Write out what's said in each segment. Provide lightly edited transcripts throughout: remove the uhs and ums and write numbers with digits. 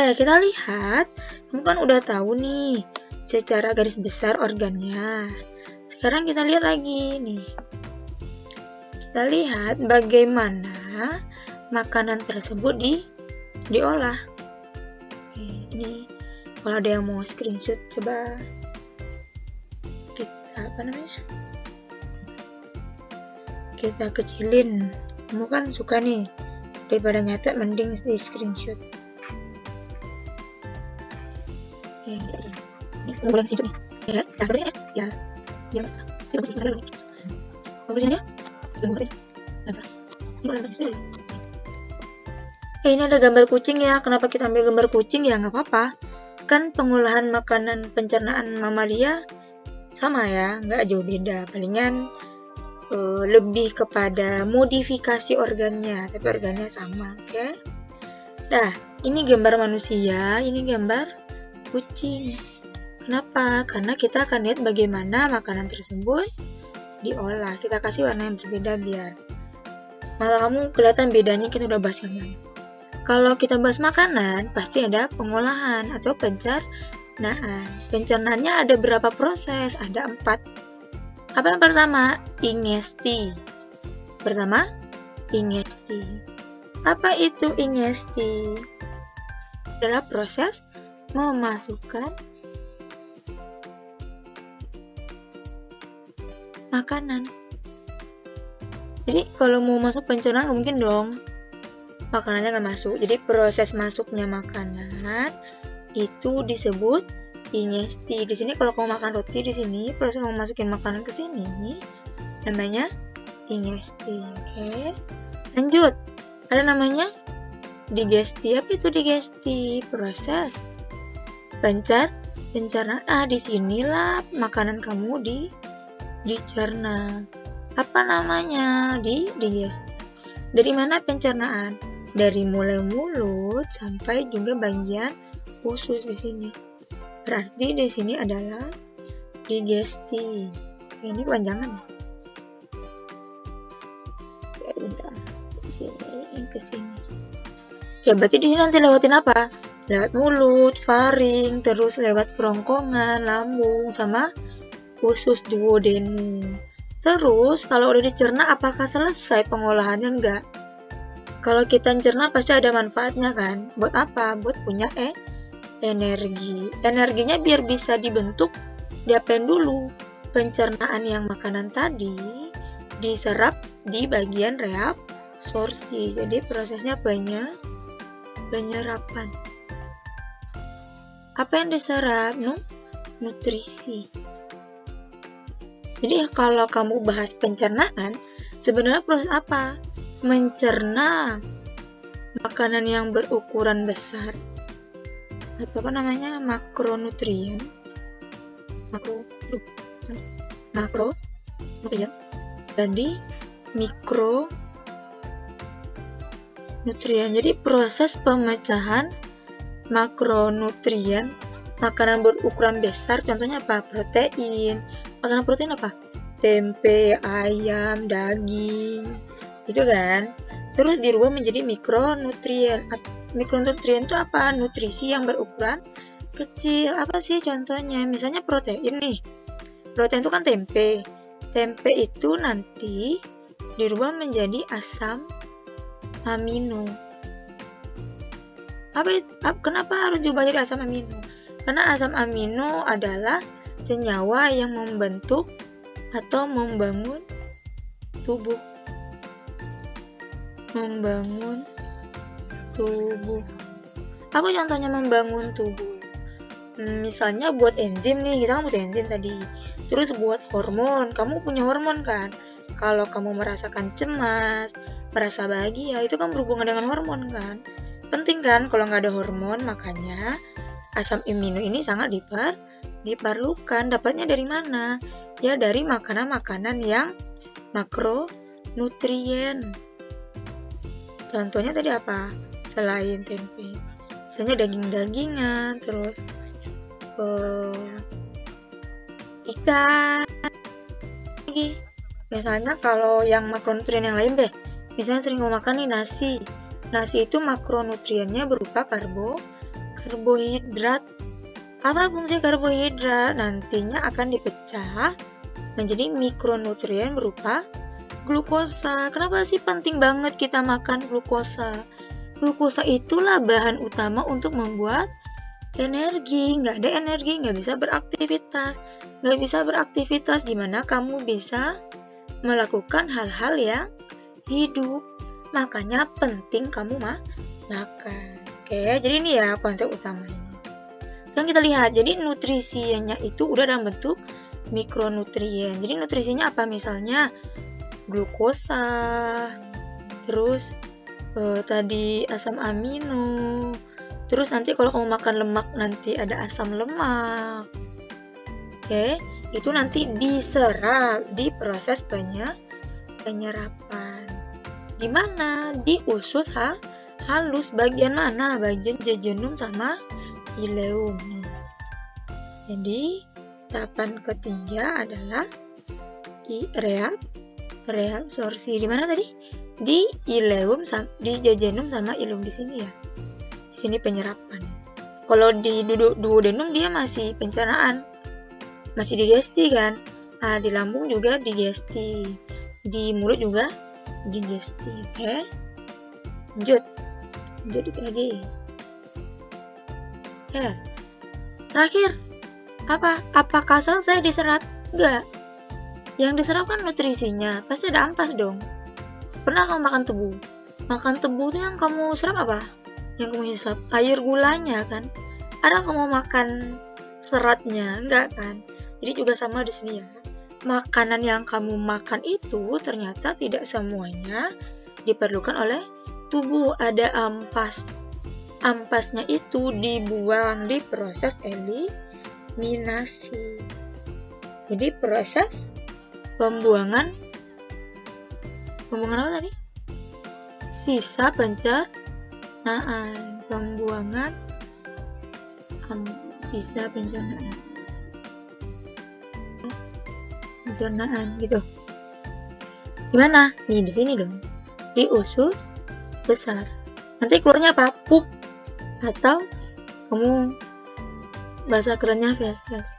Oke, kita lihat. Kamu kan udah tahu nih secara garis besar organnya. Sekarang kita lihat lagi nih. Kita lihat bagaimana makanan tersebut diolah. Oke, ini kalau ada yang mau screenshot, coba kita kecilin. Kamu kan suka nih, daripada nyatet mending di screenshot. Ini kamu boleh screenshot nih. Ya, berarti ya. Biar bisa. Coba sih, kita lihat. Tulisannya ini ada gambar kucing ya. Kenapa kita ambil gambar kucing? Ya nggak apa-apa. Kan pengolahan makanan pencernaan mamalia sama ya, nggak jauh beda. Palingan lebih kepada modifikasi organnya, tapi organnya sama, oke? Nah, ini gambar manusia, ini gambar kucing. Kenapa? Karena kita akan lihat bagaimana makanan tersebut diolah. Kita kasih warna yang berbeda biar mata kamu kelihatan bedanya. Kita udah bahas yang mana. Kalau kita bahas makanan, pasti ada pengolahan atau pencernaan. Pencernaannya ada berapa proses? Ada 4. Apa yang pertama? Ingesti. Pertama, ingesti. Apa itu ingesti? Adalah proses memasukkan makanan. Jadi kalau mau masuk pencernaan mungkin dong makanannya nggak masuk. Jadi proses masuknya makanan itu disebut ingesti. Di sini kalau kamu makan roti, di sini proses kamu masukin makanan ke sini namanya ingesti. Oke. Lanjut. Ada namanya digesti. Apa itu digesti? Proses pencernaan. Di sinilah makanan kamu dicerna. Apa namanya? Digesti. Dari mana pencernaan? Dari mulai mulut sampai juga bagian usus di sini. Berarti di sini adalah digesti. Ini kepanjangan. Oke, bentar. Di sini ke sini. Oke, berarti di sini nanti lewatin apa? Lewat mulut, faring, terus lewat kerongkongan, lambung, sama usus duodenum. Terus kalau udah dicerna, apakah selesai pengolahannya? Enggak. Kalau kita cerna pasti ada manfaatnya kan? Buat apa? Buat punya energi. Energinya biar bisa dibentuk, diapain dulu? Pencernaan yang makanan tadi diserap di bagian reabsorpsi. Jadi prosesnya penyerapan. Apa yang diserap? Nutrisi. Jadi kalau kamu bahas pencernaan, sebenarnya proses apa? Mencerna makanan yang berukuran besar. Atau apa namanya? Makronutrien. Makronutrien. Jadi mikronutrien. Jadi proses pemecahan makronutrien makanan berukuran besar, contohnya apa? Protein. Makanan protein apa? Tempe, ayam, daging, gitu kan? Terus dirubah menjadi mikronutrien. Mikronutrien itu apa? Nutrisi yang berukuran kecil. Apa sih contohnya? Misalnya protein nih. Protein itu kan tempe. Tempe itu nanti dirubah menjadi asam amino. Kenapa harus diubah jadi asam amino? Karena asam amino adalah senyawa yang membentuk atau membangun tubuh. Apa contohnya membangun tubuh? Misalnya buat enzim nih, kita kan butuh enzim tadi. Terus buat hormon, kamu punya hormon kan? Kalau kamu merasakan cemas, merasa bahagia, itu kan berhubungan dengan hormon kan? Penting kan kalau nggak ada hormon, makanya asam amino ini sangat diperlukan. Dapatnya dari mana? Ya dari makanan-makanan yang makronutrien. Contohnya tadi apa? Selain tempe, misalnya daging-dagingan, terus ikan lagi. Misalnya kalau yang makronutrien yang lain deh, misalnya sering mau makan nih nasi. Nasi itu makronutriennya berupa Karbohidrat. Apa fungsi karbohidrat? Nantinya akan dipecah menjadi mikronutrien berupa glukosa. Kenapa sih penting banget kita makan glukosa? Glukosa itulah bahan utama untuk membuat energi. Nggak ada energi, nggak bisa beraktivitas. Nggak bisa beraktivitas, gimana kamu bisa melakukan hal-hal yang hidup? Makanya penting kamu makan. Oke, jadi ini ya konsep utamanya. Sekarang kita lihat, jadi nutrisinya itu udah dalam bentuk mikronutrien. Jadi nutrisinya apa? Misalnya glukosa, terus tadi asam amino, terus nanti kalau kamu makan lemak nanti ada asam lemak. Oke, itu nanti diserap di proses penyerapan. Di mana? Di usus halus. Bagian mana? Bagian jejunum sama ileum. Jadi tahapan ketiga adalah reabsorpsi. Di mana tadi? Di ileum, di jejunum sama ileum di sini ya. Di sini penyerapan. Kalau di duodenum dia masih pencernaan, masih digesti kan. Nah, di lambung juga digesti, di mulut juga digesti. Oke, lanjut dikit lagi. Ya, terakhir apakah selesai diserap? Enggak. Yang diserap kan nutrisinya, pasti ada ampas dong. Pernah kamu makan tebu itu yang kamu serap apa? Yang kamu hisap air gulanya kan? Ada kamu makan seratnya? Enggak kan? Jadi juga sama di sini ya. Makanan yang kamu makan itu ternyata tidak semuanya diperlukan oleh tubuh. Ada ampas. Ampasnya itu dibuang di proses eliminasi. Jadi proses pembuangan apa tadi? Sisa pencernaan. Pembuangan sisa pencernaan gitu. Gimana? Nih di sini dong. Di usus besar. Nanti keluarnya apa? Pup. Atau kamu bahasa kerennya feses.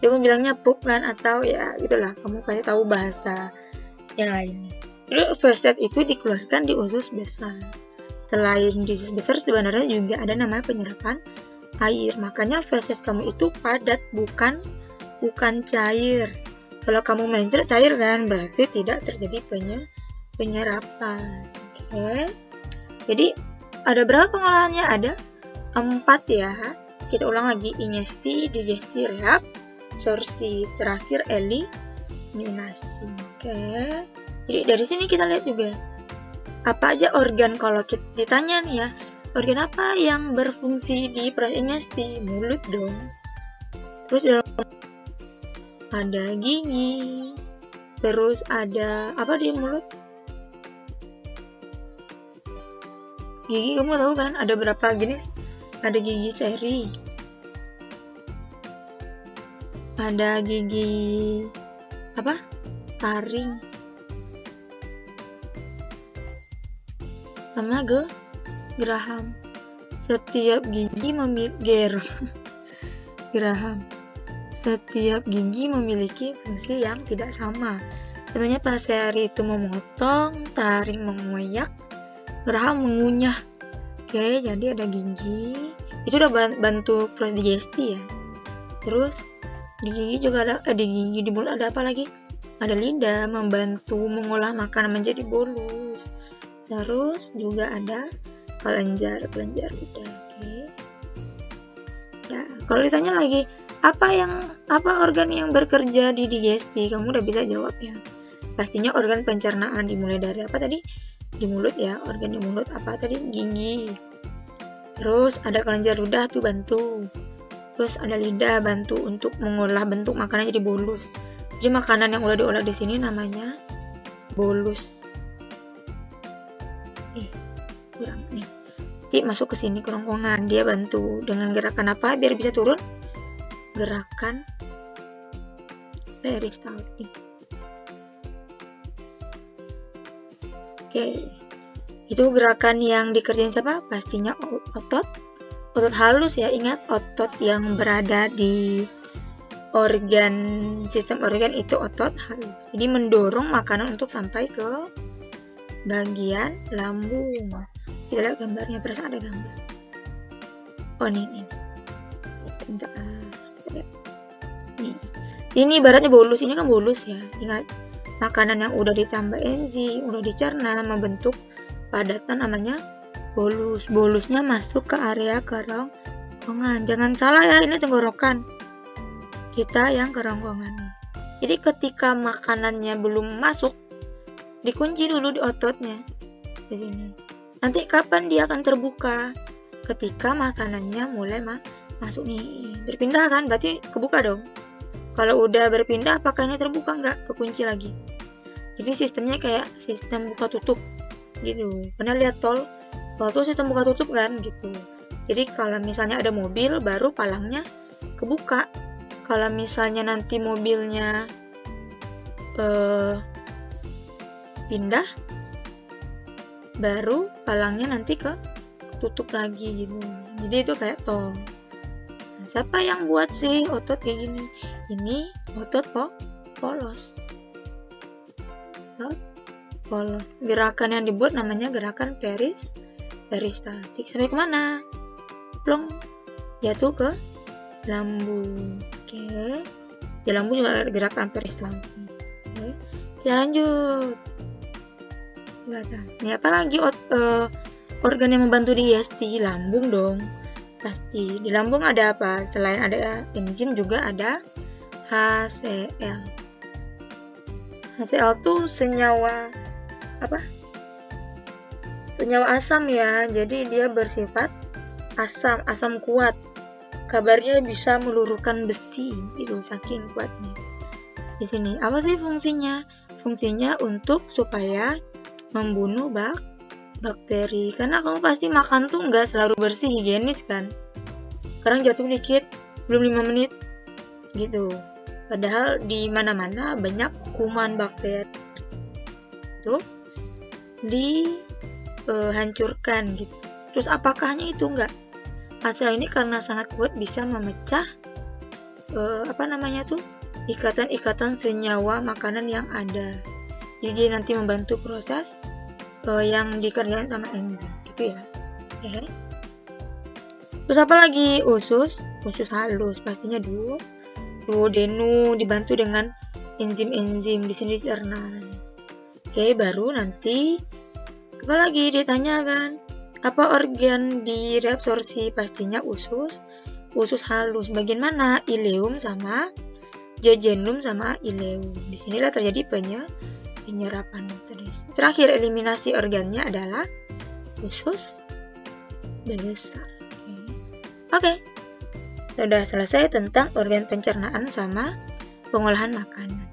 Jadi kamu bilangnya pup kan, atau ya gitulah, kamu kayak tahu bahasa yang lain. Jadi feses itu dikeluarkan di usus besar. Selain di usus besar sebenarnya juga ada namanya penyerapan air. Makanya feses kamu itu padat, bukan cair. Kalau kamu mencret cair kan, berarti tidak terjadi penyerapan. Oke. Jadi ada berapa pengolahannya? Ada 4 ya. Kita ulang lagi: ingesti, digesti, reabsorpsi, terakhir eliminasi. Oke. Jadi dari sini kita lihat juga apa aja organ. Kalau kita ditanya nih ya, organ apa yang berfungsi di proses ingesti? Mulut dong. Terus ada gigi. Terus ada apa di mulut? Gigi kamu tahu kan ada berapa jenis? Ada gigi seri, ada gigi apa? Taring, sama geraham. Setiap gigi geraham. Setiap gigi memiliki fungsi yang tidak sama. Contohnya pas seri itu memotong, taring menguyak, geraham mengunyah. Oke, jadi ada gigi. Itu udah bantu proses digesti ya. Terus di gigi juga ada di mulut ada apa lagi? Ada lidah, membantu mengolah makanan menjadi bolus. Terus juga ada kelenjar lidah. Oke. Nah, kalau ditanya lagi apa organ yang bekerja di digesti, kamu udah bisa jawab ya. Pastinya organ pencernaan, dimulai dari apa tadi? Di mulut ya, organ di mulut apa tadi? Gigi. Terus ada kelenjar ludah tuh bantu. Terus ada lidah bantu untuk mengolah bentuk makanan jadi bolus. Jadi makanan yang udah diolah di sini namanya bolus. Kurang nih. Nanti masuk ke sini kerongkongan, dia bantu dengan gerakan apa biar bisa turun? Gerakan peristaltik. Oke. Itu gerakan yang dikerjain siapa? Pastinya otot Otot halus ya, ingat otot yang berada di sistem organ itu otot halus. Jadi mendorong makanan untuk sampai ke bagian lambung. Kita lihat gambarnya, perasaan ada gambar. Oh nih. Bentar. Nih. Ini ibaratnya bolus, ini kan bolus ya. Ingat, makanan yang udah ditambah enzim, udah dicerna membentuk padatan namanya bolus. Bolusnya masuk ke area kerongkongan. Jangan salah ya, ini tenggorokan. Kita yang kerongkongannya. Jadi ketika makanannya belum masuk, dikunci dulu di ototnya di sini. Nanti kapan dia akan terbuka? Ketika makanannya mulai masuk nih, berpindah kan, berarti kebuka dong. Kalau udah berpindah, apakah ini terbuka? Nggak, kekunci lagi. Jadi sistemnya kayak sistem buka tutup gitu. Pernah lihat tol tuh sistem buka tutup kan gitu. Jadi kalau misalnya ada mobil, baru palangnya kebuka. Kalau misalnya nanti mobilnya pindah, baru palangnya nanti tutup lagi gitu. Jadi itu kayak tol. Nah, siapa yang buat sih otot kayak gini? Ini otot polos. Polos. Gerakan yang dibuat namanya gerakan peristaltik. Sampai kemana? Plong. Jatuh ke lambung. Oke. Di lambung juga ada gerakan peristaltik. Oke. Kita lanjut. Ini apa lagi organ yang membantu digesti? Lambung dong. Pasti. Di lambung ada apa? Selain ada enzim juga ada HCl. HCl tuh senyawa apa? Senyawa asam ya. Jadi dia bersifat asam kuat. Kabarnya bisa meluruhkan besi, itu saking kuatnya. Di sini apa sih fungsinya? Fungsinya untuk supaya membunuh bakteri. Karena kamu pasti makan tuh nggak selalu bersih, higienis kan. Sekarang jatuh dikit, belum 5 menit gitu. Padahal di mana-mana banyak kuman bakteri itu dihancurkan gitu. Terus apakahnya itu enggak? HCl ini karena sangat kuat bisa memecah ikatan-ikatan senyawa makanan yang ada. Jadi nanti membantu proses yang dikerjakan sama enzim gitu ya. Oke. Terus apa lagi? Usus halus pastinya duodenum dibantu dengan enzim-enzim di sini dicerna. Oke, baru nanti apa lagi ditanyakan? Apa organ di reabsorpsi? Pastinya usus halus. Bagian mana? Ileum sama jejunum sama ileum. Di sinilah terjadi penyerapan nutrisi. Terakhir eliminasi organnya adalah usus besar. Oke. Sudah selesai tentang organ pencernaan sama pengolahan makanan.